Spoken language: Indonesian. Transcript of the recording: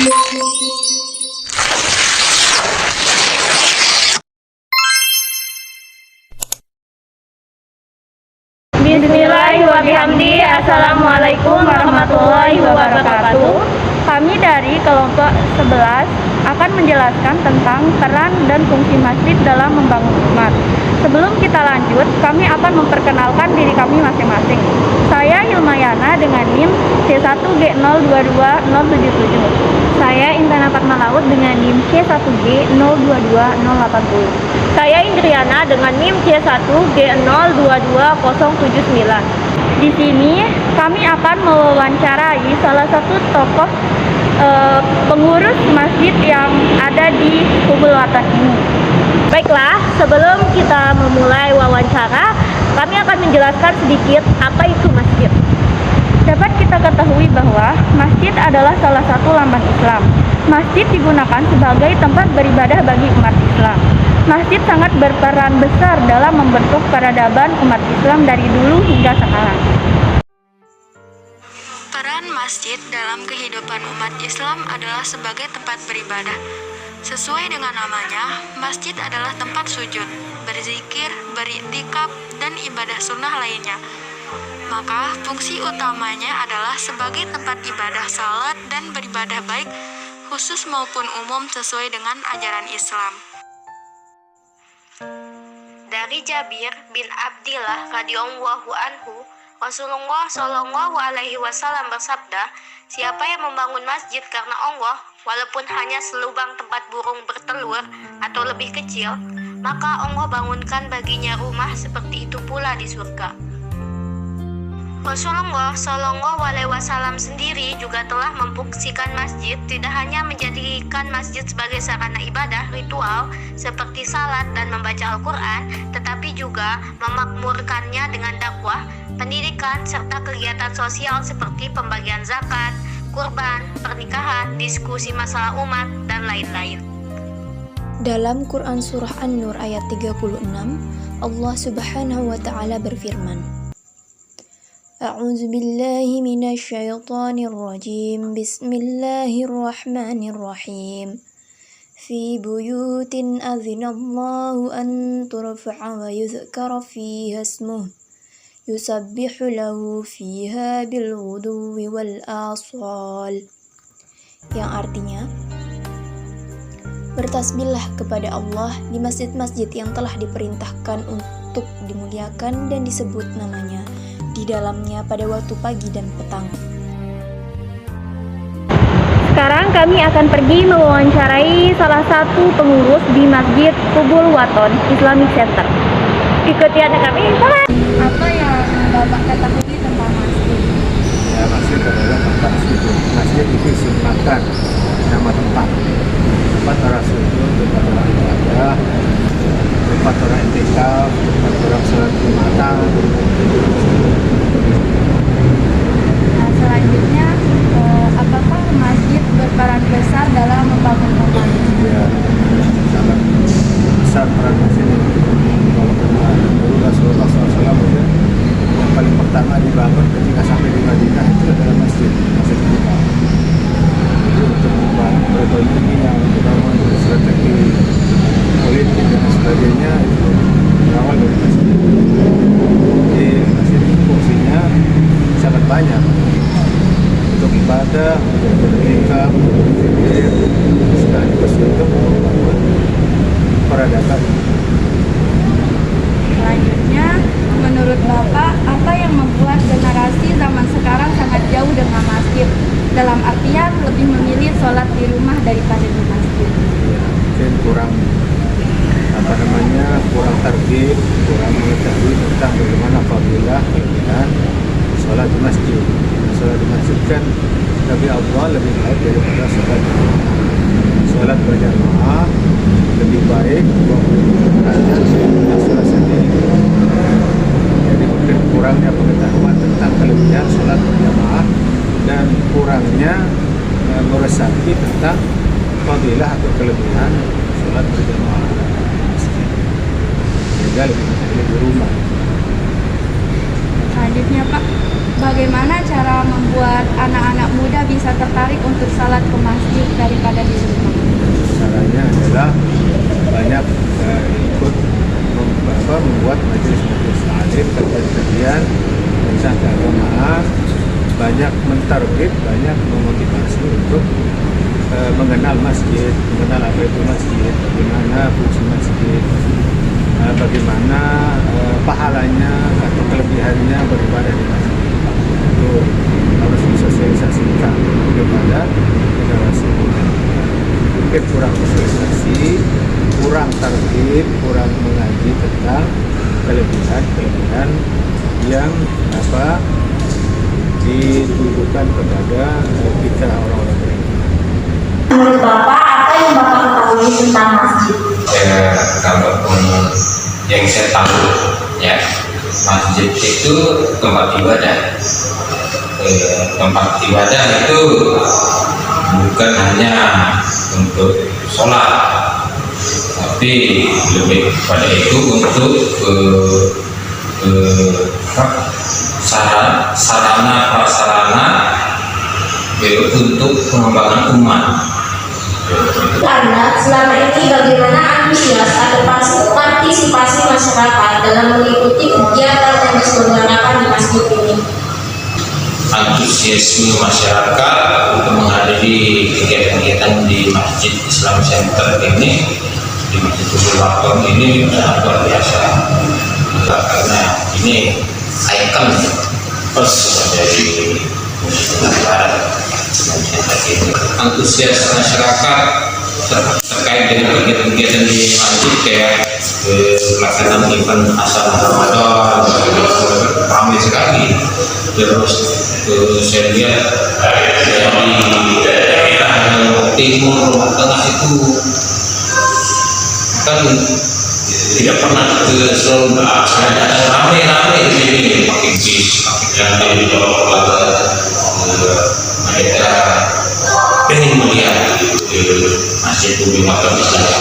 Bismillahirrahmanirrahim. Assalamualaikum warahmatullahi wabarakatuh. Kami dari kelompok 11 akan menjelaskan tentang peran dan fungsi masjid dalam membangun umat. Sebelum kita lanjut, kami akan memperkenalkan diri kami masing-masing. Saya Hilmayana dengan NIM C1G022077. Saya Intan Fatma Laut dengan NIM C1G022080. Saya Indriana dengan NIM C1G022079. Di sini kami akan mewawancarai salah satu tokoh pengurus masjid yang ada di Kubul Watan ini. Baiklah, sebelum kita memulai wawancara, kami akan menjelaskan sedikit apa itu masjid. Dapat kita ketahui bahwa masjid adalah salah satu lambang Islam. Masjid digunakan sebagai tempat beribadah bagi umat Islam. Masjid sangat berperan besar dalam membentuk peradaban umat Islam dari dulu hingga sekarang. Peran masjid dalam kehidupan umat Islam adalah sebagai tempat beribadah. Sesuai dengan namanya, masjid adalah tempat sujud, berzikir, beriktikaf, dan ibadah sunnah lainnya. Maka, fungsi utamanya adalah sebagai tempat ibadah salat dan beribadah baik, khusus maupun umum sesuai dengan ajaran Islam. Dari Jabir bin Abdillah radhiyallahu anhu, Rasulullah Shallallahu alaihi wasallam bersabda, "Siapa yang membangun masjid karena Allah, walaupun hanya selubang tempat burung bertelur atau lebih kecil, maka Allah bangunkan baginya rumah seperti itu pula di surga." Rasulullah Shallallahu alaihi wasallam sendiri juga telah memfungsikan masjid tidak hanya menjadikan masjid sebagai sarana ibadah ritual seperti salat dan membaca Al-Quran, tetapi juga memakmurkannya dengan dakwah, pendidikan, serta kegiatan sosial seperti pembagian zakat, kurban, pernikahan, diskusi masalah umat, dan lain-lain. Dalam Quran Surah An-Nur ayat 36, Allah Subhanahu wa Ta'ala berfirman, A'udzu billahi minasyaitonir rajim. Bismillahirrahmanirrahim. Fi buyutin adzinallahu an turfa'a wa yuzkara fiha ismuhu yusabbihu lahu fiha bil ghuduwi wal asal. Yang artinya, bertasbihlah kepada Allah di masjid-masjid yang telah diperintahkan untuk dimuliakan dan disebut namanya di dalamnya pada waktu pagi dan petang. Sekarang kami akan pergi mewawancarai salah satu pengurus di Masjid Kubul Waton Islamic Center. Ikuti anak kami. Apa yang Bapak ketahui tentang masjid? Ya, masjid adalah tempat sujud. Masjid itu sunatan, nama tempat orang sujud, tempat orang ibadah, tempat orang i'tikaf, tempat orang salat Jumatan. Nah, selanjutnya, apakah masjid berperan besar dalam membangun umat? Ya, sangat besar peran masjid. Kalau Rasulullah SAW yang paling pertama dibangun ketika sampai di Madinah itu adalah masjid Kuba. Jadi untuk membangun perekonomian yang dibangun strategi politik dan sebagainya itu berawal dari masjid. Jadi masjid itu fungsinya sangat banyak untuk ibadah, untuk beriktikaf, untuk berzikir, sekaligus untuk membangun peradaban. Selanjutnya, menurut Bapak, apa yang membuat generasi zaman sekarang sangat jauh dengan masjid? Dalam artian lebih memilih sholat di rumah daripada di masjid. Ya, mungkin kurang target, kurang mengetahui tentang bagaimana fadilah dan sholat di masjid. Sholat di masjid kan bagi Allah lebih baik daripada sholat berjamaah, lebih baik karena sholat sendiri. Jadi mungkin kurangnya pengetahuan tentang kelebihan sholat berjamaah dan kurangnya meresapi tentang fadilah atau kelebihan sholat berjamaah sehingga lebih memilih di rumah. Selanjutnya Pak, bagaimana cara membuat anak-anak muda bisa tertarik untuk salat ke masjid target banyak memotivasi untuk mengenal masjid, mengenal apa itu masjid, bagaimana fungsi masjid, bagaimana pahalanya atau kelebihannya beribadah di masjid. Itu harus disosialisasikan kepada generasi muda. Mungkin kurang sosialisasi, kurang target, kurang mengaji tentang kelebihan yang ditujukan kepada kita orang-orang beriman. Menurut Bapak, apa yang Bapak ketahui tentang masjid? Kalau yang saya tahu, ya, masjid itu tempat ibadah. Tempat ibadah itu bukan hanya untuk sholat, tapi lebih pada itu untuk sarana prasarana untuk pengembangan umat. Karena selama ini bagaimana antusias atau partisipasi masyarakat dalam mengikuti kegiatan yang diselenggarakan di masjid ini? Antusiasme masyarakat untuk menghadiri kegiatan-kegiatan di Masjid Islam Center ini, di Masjid Kubul Waton ini sangat luar biasa, karena ini ikon pos dari negara. Antusias masyarakat terkait dengan kegiatan-kegiatan di masjid kayak pelaksanaan event asal Ramadan ramai sekali. Terus saya lihat dari daerah timur tengah itu kan tidak pernah selalu datang ramai-ramai di sini pakai bis yang dibawa mereka pengen melihat masjid Kubul Waton Islam.